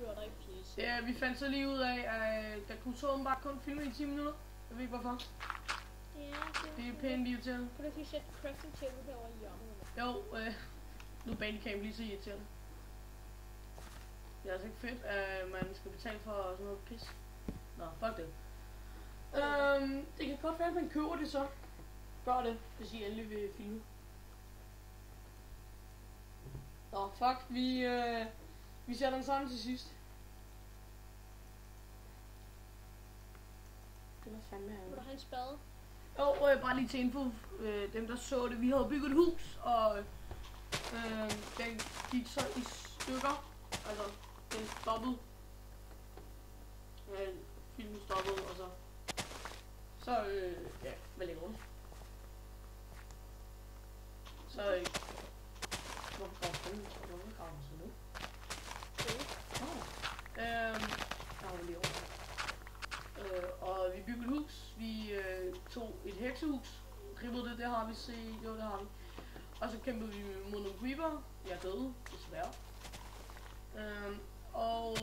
behøver der ikke pjece. Ja, vi fandt så lige ud af, at der kunne så åbenbart kun filme i 10 minutter. Jeg ved ikke hvorfor. Ja, Det er pænt irriterende. Kunne du ikke lige sætte crafting table herovre i hjørnet? Jo, nu er Bandicam lige så irriterende. Det er altså ikke fedt, at man skal betale for sådan noget pis. Nå, fuck det. Det kan godt være, at man køber det så. Gør det, hvis I endelig vil filme. Nå, fuck, vi ser den sammen til sidst. Det var fandme Må du have en spade? Jo, bare lige til info, dem der så det, vi havde bygget et hus, og den gik så i stykker, altså den stoppede, filmen stoppede, og så ja, hvad laver du? Så hvorfor graver man så nu? Der var vi lige over. Og vi byggede et hus, vi tog et heksehus, ribbede det har vi set, jo det har vi. Og så kæmpede vi mod nogle creeper, jeg døde, desværre. Og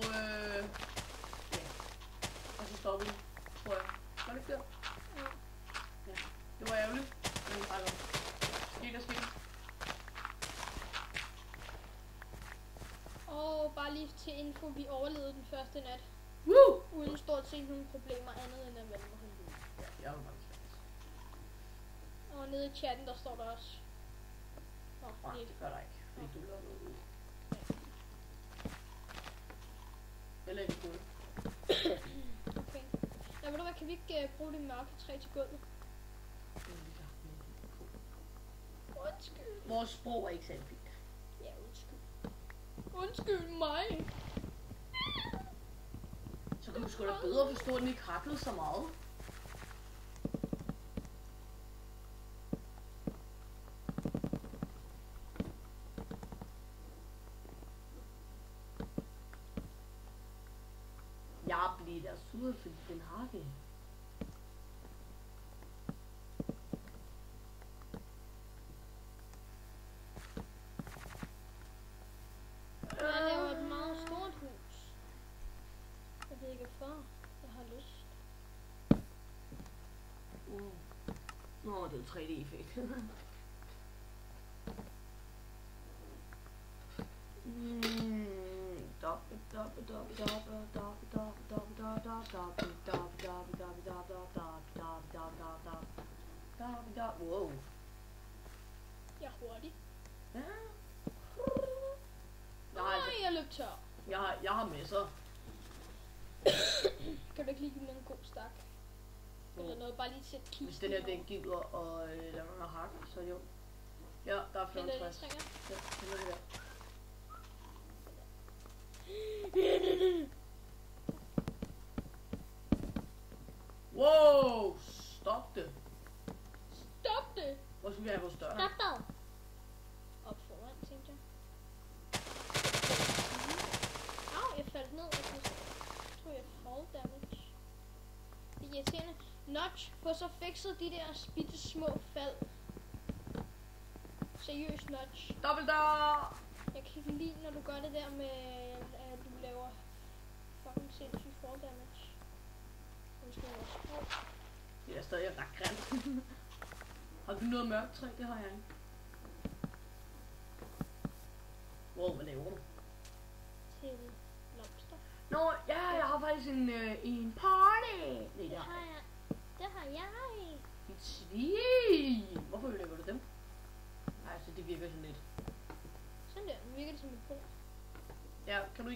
og så stoppede vi, tror jeg. Var det ikke der? Ja. Det var ærgerligt, men altså, skete. Og bare lige til info, vi overlevede den første nat. Woo! Uden stort set nogle problemer andet end at vende mig hun. Ja, jeg var bare Og nede i chatten, der står der også. nej, det gør der ikke, fordi du lader noget ud. Eller ikke guld. Okay. Ja, ved du hvad, kan vi ikke bruge det mørke træ til gulvet? Undskyld. Vores sprog er ikke særlig fint. Ja, undskyld. Undskyld mig. Så kunne du sgu da bedre forstå, at den ikke hakkede så meget. Jeg bliver da sur, fordi den hakke. Jeg laver et meget stort hus. Jeg ved ikke hvorfor. Jeg har lyst. Nå, det er 3D-effekt. Wow. Jeg er hurtig. Ja. Jeg løb tør. Jeg har masser. Kan du ikke lige give mig en god stak? Eller noget, bare lige sætte kisten. Hvis den her den gider og lave noget hak, så jo. Ja, der er 65. Ja, det er det der. Wow, stop det. Stop det! Hvor skal vi have vores dør? Stop det! Op foran, tænkte jeg. Au, jeg faldt ned, og så tror jeg fall damage. Det er irriterende. Notch, få så fikset de der bitte små fald. Seriøst, Notch. Dobbelt dør! Jeg kan ikke lide, når du gør det der med, at du laver fucking sindssyg fall damage. Undskyld, jeg sprog. Det er stadig ret grimt. Har du noget mørkt træ? Det har jeg ikke. Wow, hvad laver du? Til blomster. Nå, ja, jeg har faktisk en party. Nej, Det har jeg. Det har jeg. Et svin. Hvorfor laver du dem? Nej, så det virker sådan lidt. Sådan der, nu virker det som et bord. Ja, kan du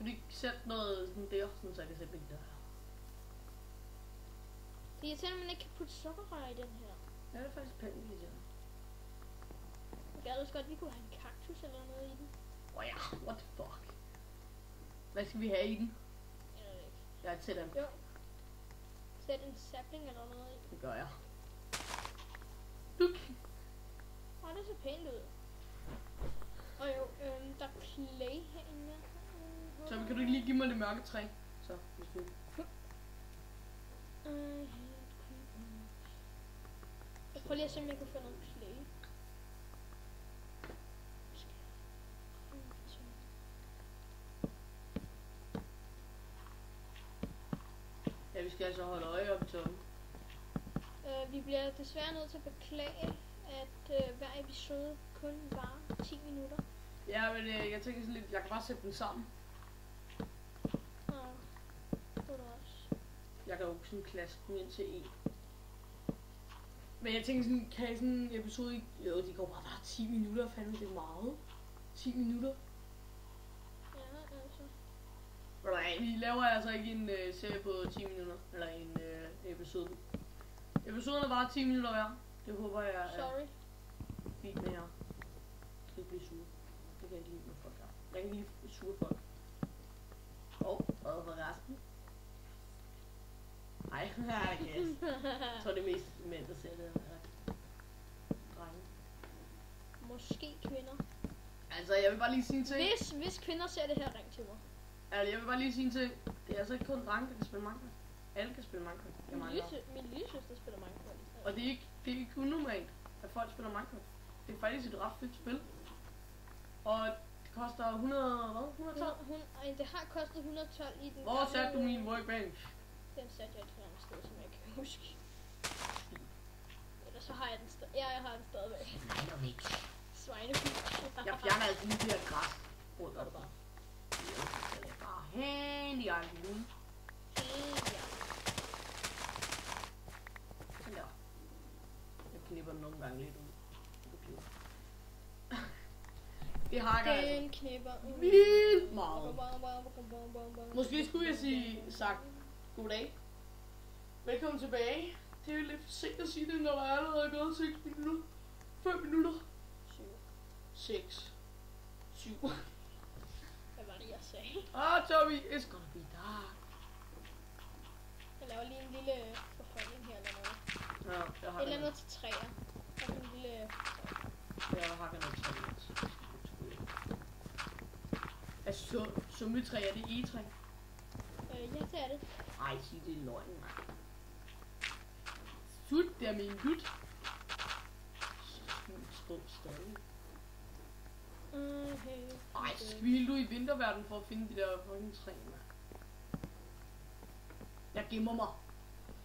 ikke sætte noget sådan der, sådan så jeg kan sætte min der? Det er irriterende, at man ikke kan putte sukkerrør i den her. Ja, det er faktisk pænt, lidt, ja. Jeg gad også godt, at vi kunne have en kaktus eller noget i den. Ja, what the fuck? Hvad skal vi have i den? Jeg ved det ikke. Jeg er til den. Jo. Sæt en sapling eller noget i. Det gør jeg. Duk. Det ser pænt ud. Og jo, der er clay herinde. Så kan du ikke lige give mig det mørke træ? Så, hvis du... Jeg prøver lige at se, om jeg kan få noget clay. skal altså holde øje op i toppen. Vi bliver desværre nødt til at beklage, at hver episode kun varer 10 minutter. Ja, men jeg tænker sådan lidt, jeg kan bare sætte dem sammen. Ja, det er det også. Jeg kan jo sådan klasse dem ind til en. Men jeg tænker sådan, kan jeg sådan en episode ikke... Jo, de går bare 10 minutter, fandme det er meget. 10 minutter. Ja, altså. Nej, vi laver altså ikke en serie på 10 minutter, eller en episode. Episoderne var 10 minutter hver. Det håber jeg er Sorry. fint med jer. Jeg skal ikke blive sure. Det kan jeg ikke lide med folk. Jeg kan ikke lide sure folk. Og for resten. Nej, jeg tror det er mest mænd, der ser det. Drenge. Måske kvinder. Altså, jeg vil bare lige sige en ting. Hvis kvinder ser det her, ring til mig. Altså, jeg vil bare lige sige en ting. Det er altså ikke kun drenge, der kan spille Minecraft. Alle kan spille Minecraft. Min lille søster spiller Minecraft. Og det er ikke unormalt, at folk spiller Minecraft. Det er faktisk et ret fedt spil. Og det koster 112? Det har kostet 112 i den. Hvor satte du min workbench? Den satte jeg et eller andet sted, som jeg ikke kan huske. Ellers så har jeg den stadig. Ja, jeg har den stadigvæk. Svejnefyld. Jeg fjerner altså lige det her græs. Hvor gør du bare? Den er bare helt i egen ude. Sådan der. Jeg knipper den nogle gange lidt ud. Det hakker altså Den knipper vildt meget. Måske skulle jeg sige sagt goddag. Velkommen tilbage. Det er jo lidt sent at sige det, når der er allerede gået 6 minutter. 5 minutter. 6. 7. Hvad var det, jeg sagde? Tommy, it's gonna be dark. Jeg laver lige en lille forfølgning her eller noget. Ja, jeg har Et eller andet til træer. Og sådan en lille... Jeg har noget træ. Altså, summetræ, er det egetræ? Ja, det er det. Ej, sig det er løgn, mand. Sut, det er min gut. Stå stadig. Ej, skvil du i vinterverden for at finde de der fucking træ, mand. Jeg gemmer mig.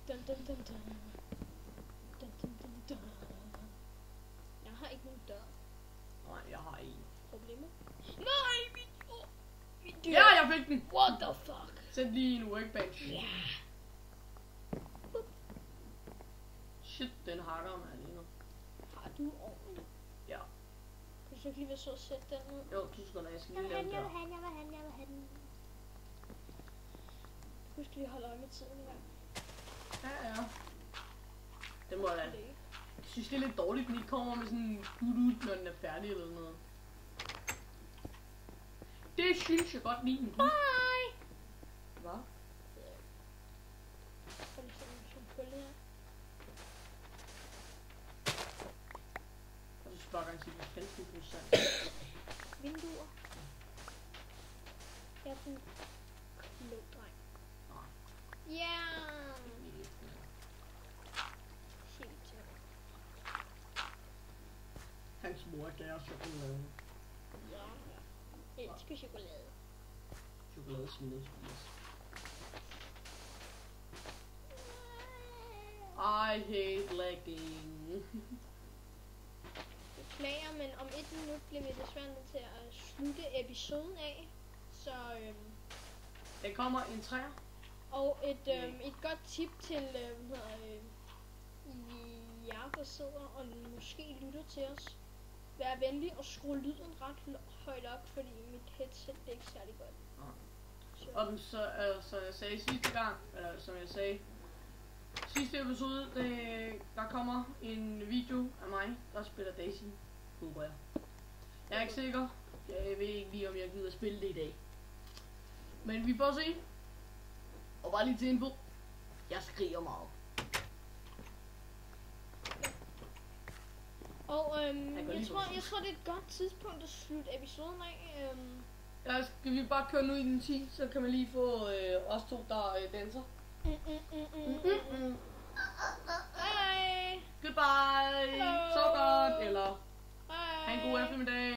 Dun, dun, dun, dun. Dun, dun, dun, dun. Jeg har ikke nogen dør. Nej, jeg har en. Problemer? Nej, min dør. Ja, jeg fik den. What the fuck? Sæt lige en workbench. Ja. Shit, den hakker mig lige nu. Har du ovnen? Ja. Kan du ikke lige være så at sætte den ud? Jo, du skal da, jeg skal lige lave den der. Jeg vil have den. Husk lige at holde øje med tiden her. Ja. Det må jeg da. Jeg synes, det er lidt dårligt, den ikke kommer med sådan en ud, når den er færdig eller noget. Det synes jeg godt lige. Bye! Hvad? Kan du sådan en kul her? Og du skal bare gerne sige, at 15%. Vinduer. Jeg er sådan en klog dreng. Ja! Hans mor gav chokolade. Ja, jeg elsker chokolade. Chokolade smider spise. I hate lagging. Beklager, men om 1 minut bliver vi desværre nødt til at slutte episoden af. Så Der kommer en træer. og et godt tip til jer, der sidder og måske lytter til os. Vær venlig og skru lyden ret højt op, fordi mit headset det er ikke særlig godt. Og så jeg sagde sidste gang, eller som jeg sagde sidste episode, der kommer en video af mig, der spiller Daisy, håber jeg. Jeg er ikke sikker. Jeg ved ikke lige, om jeg gider spille det i dag. Men vi får se. Og bare lige til info. Jeg skriger meget. Og jeg tror det er et godt tidspunkt at slutte episoden af. Ja, skal vi bare køre nu i den 10, så kan man lige få os to, der danser. Hej! Goodbye! Hello. Så godt, eller Hej! ha' en god eftermiddag.